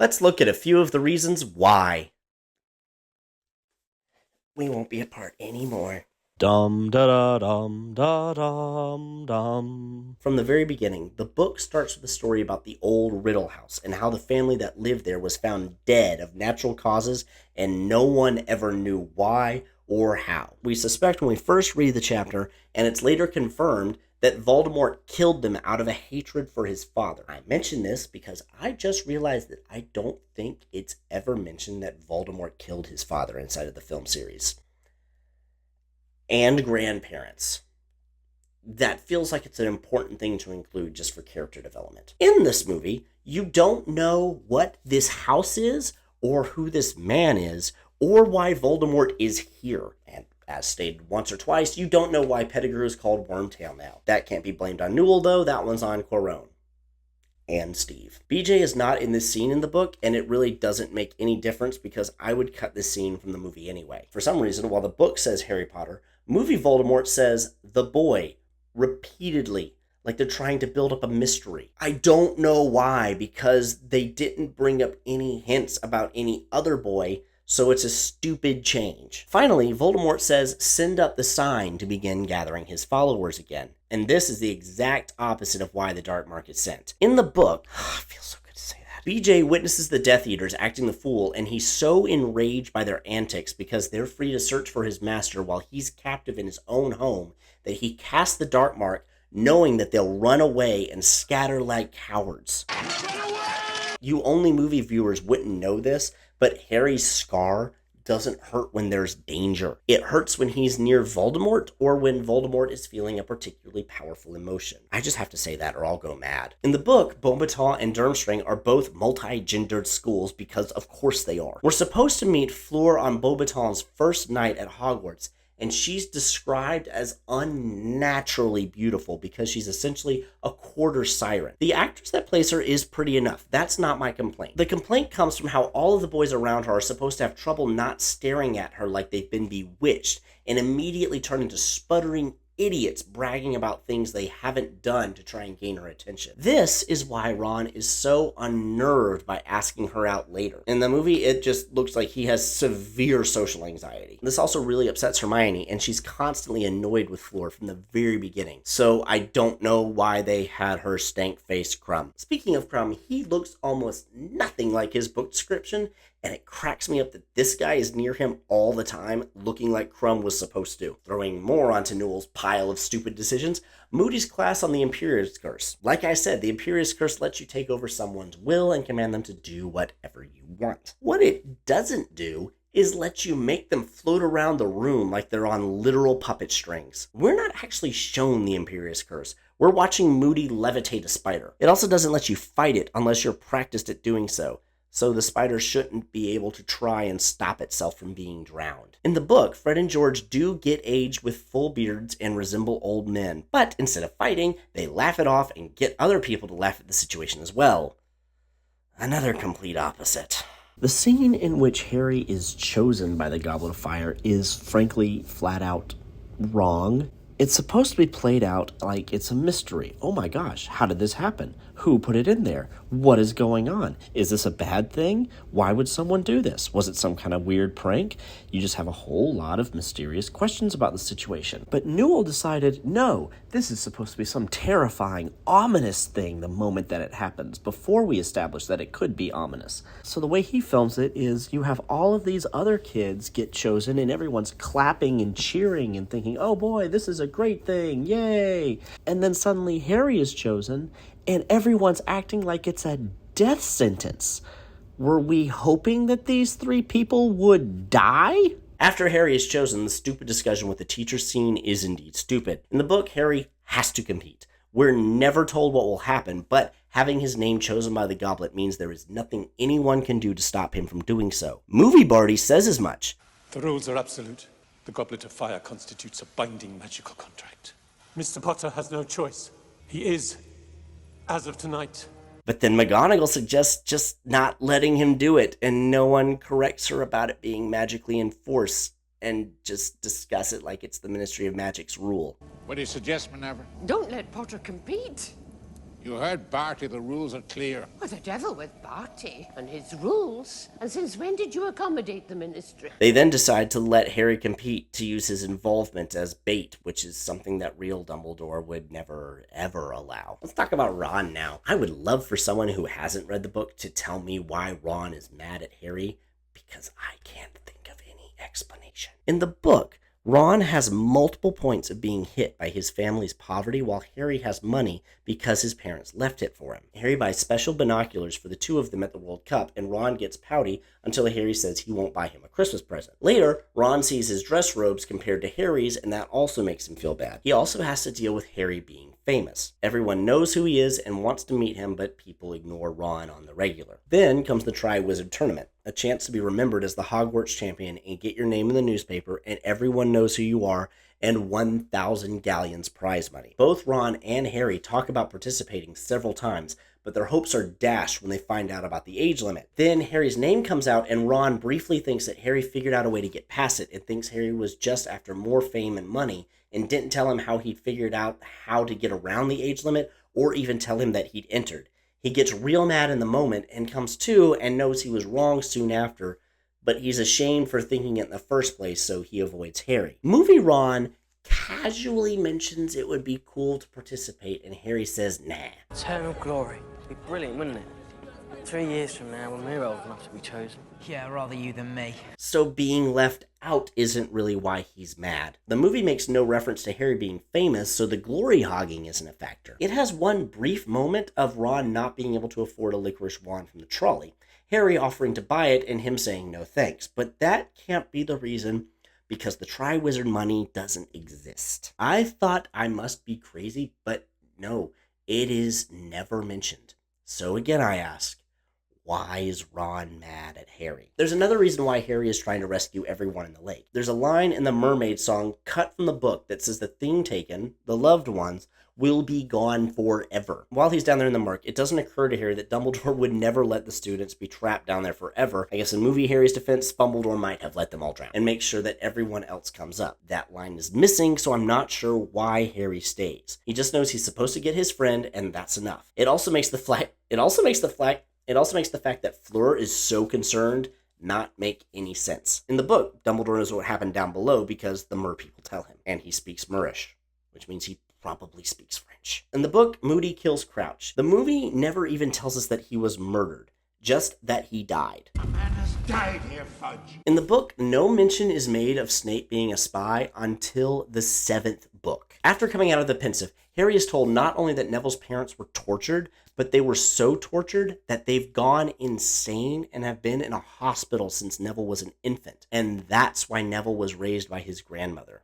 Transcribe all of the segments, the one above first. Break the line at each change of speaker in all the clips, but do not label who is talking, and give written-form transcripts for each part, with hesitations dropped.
Let's look at a few of the reasons why we won't be apart anymore.
Dum da da dum da dum dum.
From the very beginning, the book starts with a story about the old Riddle House and how the family that lived there was found dead of natural causes and no one ever knew why or how. We suspect when we first read the chapter, and it's later confirmed, that Voldemort killed them out of a hatred for his father. I mention this because I just realized that I don't think it's ever mentioned that Voldemort killed his father inside of the film series. And grandparents. That feels like it's an important thing to include just for character development. In this movie, you don't know what this house is, or who this man is, or why Voldemort is here. And as stated once or twice, you don't know why Pettigrew is called Wormtail now. That can't be blamed on Newell, though. That one's on Quarone. And Steve. BJ is not in this scene in the book, and it really doesn't make any difference because I would cut this scene from the movie anyway. For some reason, while the book says Harry Potter, movie Voldemort says the boy repeatedly, like they're trying to build up a mystery. I don't know why, because they didn't bring up any hints about any other boy, so it's a stupid change. Finally, Voldemort says, send up the sign to begin gathering his followers again. And this is the exact opposite of why the Dark Mark is sent. In the book, it feels so good to say that, BJ witnesses the Death Eaters acting the fool, and he's so enraged by their antics because they're free to search for his master while he's captive in his own home that he casts the Dark Mark, knowing that they'll run away and scatter like cowards. You only movie viewers wouldn't know this, but Harry's scar doesn't hurt when there's danger. It hurts when he's near Voldemort or when Voldemort is feeling a particularly powerful emotion. I just have to say that or I'll go mad. In the book, Beauxbaton and Durmstrang are both multi-gendered schools because of course they are. We're supposed to meet Fleur on Beauxbaton's first night at Hogwarts, and she's described as unnaturally beautiful because she's essentially a quarter siren. The actress that plays her is pretty enough. That's not my complaint. The complaint comes from how all of the boys around her are supposed to have trouble not staring at her like they've been bewitched and immediately turn into sputtering idiots bragging about things they haven't done to try and gain her attention. This is why Ron is so unnerved by asking her out later. In the movie, it just looks like he has severe social anxiety. This also really upsets Hermione, and she's constantly annoyed with Fleur from the very beginning. So I don't know why they had her stank-faced Krum. Speaking of Krum, he looks almost nothing like his book description, and it cracks me up that this guy is near him all the time, looking like Krum was supposed to. Throwing more onto Newell's pile of stupid decisions, Moody's class on the Imperious Curse. Like I said, the Imperious Curse lets you take over someone's will and command them to do whatever you want. What it doesn't do is let you make them float around the room like they're on literal puppet strings. We're not actually shown the Imperious Curse. We're watching Moody levitate a spider. It also doesn't let you fight it unless you're practiced at doing so. So the spider shouldn't be able to try and stop itself from being drowned. In the book, Fred and George do get aged with full beards and resemble old men, but instead of fighting, they laugh it off and get other people to laugh at the situation as well. Another complete opposite. The scene in which Harry is chosen by the Goblet of Fire is frankly flat out wrong. It's supposed to be played out like it's a mystery. Oh my gosh, how did this happen? Who put it in there? What is going on? Is this a bad thing? Why would someone do this? Was it some kind of weird prank? You just have a whole lot of mysterious questions about the situation. But Newell decided, no, this is supposed to be some terrifying, ominous thing the moment that it happens, before we establish that it could be ominous. So the way he films it is you have all of these other kids get chosen and everyone's clapping and cheering and thinking, oh boy, this is a great thing, yay! And then suddenly Harry is chosen and everyone's acting like it's a death sentence. Were we hoping that these three people would die? After Harry is chosen, the stupid discussion with the teacher scene is indeed stupid. In the book, Harry has to compete. We're never told what will happen, but having his name chosen by the goblet means there is nothing anyone can do to stop him from doing so. Movie Barty says as much.
The rules are absolute. The Goblet of Fire constitutes a binding magical contract. Mr. Potter has no choice. He is, as of tonight.
But then McGonagall suggests just not letting him do it, and no one corrects her about it being magically enforced, and just discuss it like it's the Ministry of Magic's rule.
What do you suggest, Minerva?
Don't let Potter compete.
You heard Barty, the rules are clear.
Well, the devil with Barty and his rules. And since when did you accommodate the ministry?
They then decide to let Harry compete to use his involvement as bait, which is something that real Dumbledore would never, ever allow. Let's talk about Ron now. I would love for someone who hasn't read the book to tell me why Ron is mad at Harry, because I can't think of any explanation. In the book, Ron has multiple points of being hit by his family's poverty while Harry has money because his parents left it for him. Harry buys special binoculars for the two of them at the World Cup, and Ron gets pouty until Harry says he won't buy him a Christmas present. Later, Ron sees his dress robes compared to Harry's, and that also makes him feel bad. He also has to deal with Harry being famous. Everyone knows who he is and wants to meet him, but people ignore Ron on the regular. Then comes the Triwizard Tournament, a chance to be remembered as the Hogwarts champion and get your name in the newspaper, and everyone knows who you are, and 1,000 galleons prize money. Both Ron and Harry talk about participating several times, but their hopes are dashed when they find out about the age limit. Then Harry's name comes out, and Ron briefly thinks that Harry figured out a way to get past it and thinks Harry was just after more fame and money and didn't tell him how he'd figured out how to get around the age limit or even tell him that he'd entered. He gets real mad in the moment and comes to and knows he was wrong soon after, but he's ashamed for thinking it in the first place, so he avoids Harry. Movie Ron casually mentions it would be cool to participate, and Harry says nah.
Eternal glory. It'd be brilliant, wouldn't it? 3 years from now, when we're old enough to be chosen.
Yeah, rather you than me.
So being left out isn't really why he's mad. The movie makes no reference to Harry being famous, so the glory hogging isn't a factor. It has one brief moment of Ron not being able to afford a licorice wand from the trolley, Harry offering to buy it and him saying no thanks, but that can't be the reason because the Triwizard money doesn't exist. I thought I must be crazy, but no, it is never mentioned. So again I ask, why is Ron mad at Harry? There's another reason why Harry is trying to rescue everyone in the lake. There's a line in the Mermaid song cut from the book that says the thing taken, the loved ones, will be gone forever. While he's down there in the murk, it doesn't occur to Harry that Dumbledore would never let the students be trapped down there forever. I guess in movie Harry's defense, Dumbledore might have let them all drown and make sure that everyone else comes up. That line is missing, so I'm not sure why Harry stays. He just knows he's supposed to get his friend, and that's enough. It also makes the fact that Fleur is so concerned not make any sense. In the book, Dumbledore knows what happened down below because the Mer people tell him, and he speaks Murish, which means he probably speaks French. In the book, Moody kills Crouch. The movie never even tells us that he was murdered, just that he died.
A man has died here, Fudge.
In the book, no mention is made of Snape being a spy until the 7th book. After coming out of the Pensive, Harry is told not only that Neville's parents were tortured, but they were so tortured that they've gone insane and have been in a hospital since Neville was an infant. And that's why Neville was raised by his grandmother.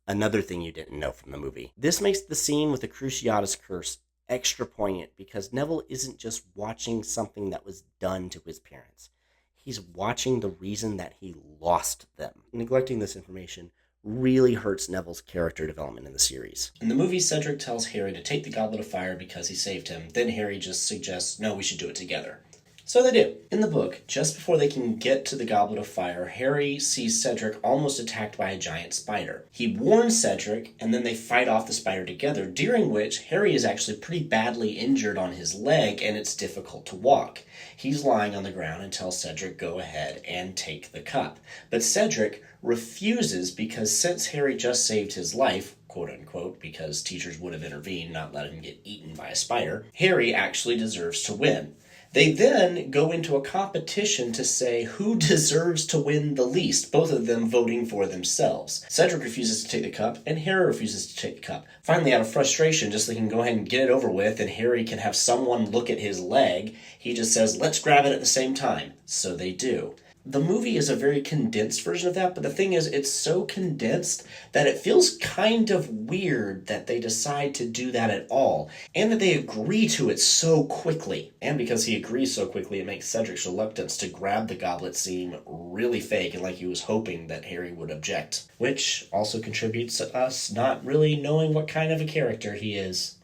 Another thing you didn't know from the movie. This makes the scene with the Cruciatus Curse extra poignant because Neville isn't just watching something that was done to his parents. He's watching the reason that he lost them. Neglecting this information really hurts Neville's character development in the series. In the movie, Cedric tells Harry to take the Goblet of Fire because he saved him. Then Harry just suggests, no, we should do it together. So they do. In the book, just before they can get to the Goblet of Fire, Harry sees Cedric almost attacked by a giant spider. He warns Cedric, and then they fight off the spider together, during which Harry is actually pretty badly injured on his leg, and it's difficult to walk. He's lying on the ground and tells Cedric go ahead and take the cup. But Cedric refuses because since Harry just saved his life, quote-unquote, because teachers would have intervened, not let him get eaten by a spider, Harry actually deserves to win. They then go into a competition to say who deserves to win the least, both of them voting for themselves. Cedric refuses to take the cup, and Harry refuses to take the cup. Finally, out of frustration, just so he can go ahead and get it over with, and Harry can have someone look at his leg, he just says, let's grab it at the same time. So they do. The movie is a very condensed version of that, but the thing is, it's so condensed that it feels kind of weird that they decide to do that at all, and that they agree to it so quickly. And because he agrees so quickly, it makes Cedric's reluctance to grab the goblet seem really fake and like he was hoping that Harry would object, which also contributes to us not really knowing what kind of a character he is,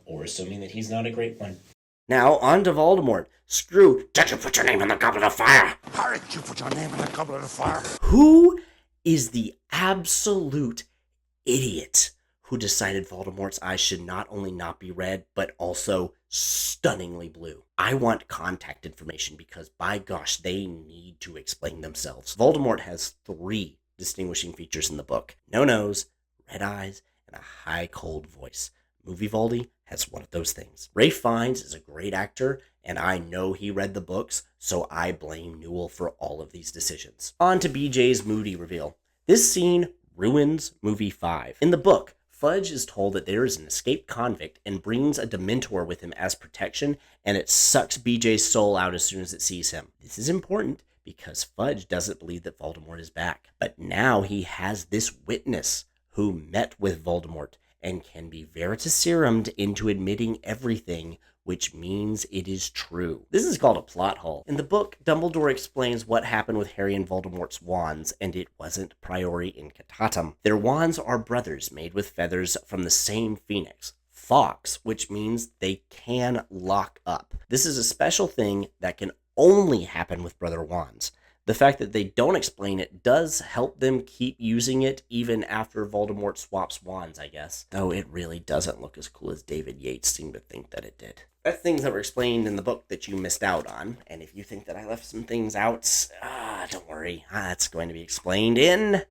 or assuming that he's not a great one. Now, on to Voldemort. Screw, did you put your name in the Goblet of Fire?
How did you put your name in the Goblet of Fire?
Who is the absolute idiot who decided Voldemort's eyes should not only not be red, but also stunningly blue. I want contact information because, by gosh, they need to explain themselves. Voldemort has 3 distinguishing features in the book: no nose, red eyes, and a high, cold voice. Movie Voldy has one of those things. Ralph Fiennes is a great actor, and I know he read the books, so I blame Newell for all of these decisions. On to BJ's moody reveal. This scene ruins movie 5. In the book, Fudge is told that there is an escaped convict and brings a Dementor with him as protection, and it sucks BJ's soul out as soon as it sees him. This is important because Fudge doesn't believe that Voldemort is back. But now he has this witness who met with Voldemort and can be veritaserumed into admitting everything, which means it is true. This is called a plot hole. In the book, Dumbledore explains what happened with Harry and Voldemort's wands, and it wasn't priori incitatum. Their wands are brothers made with feathers from the same phoenix, Fawkes, which means they can lock up. This is a special thing that can only happen with brother wands. The fact that they don't explain it does help them keep using it even after Voldemort swaps wands, I guess. Though it really doesn't look as cool as David Yates seemed to think that it did. That's things that were explained in the book that you missed out on. And if you think that I left some things out, don't worry. That's going to be explained in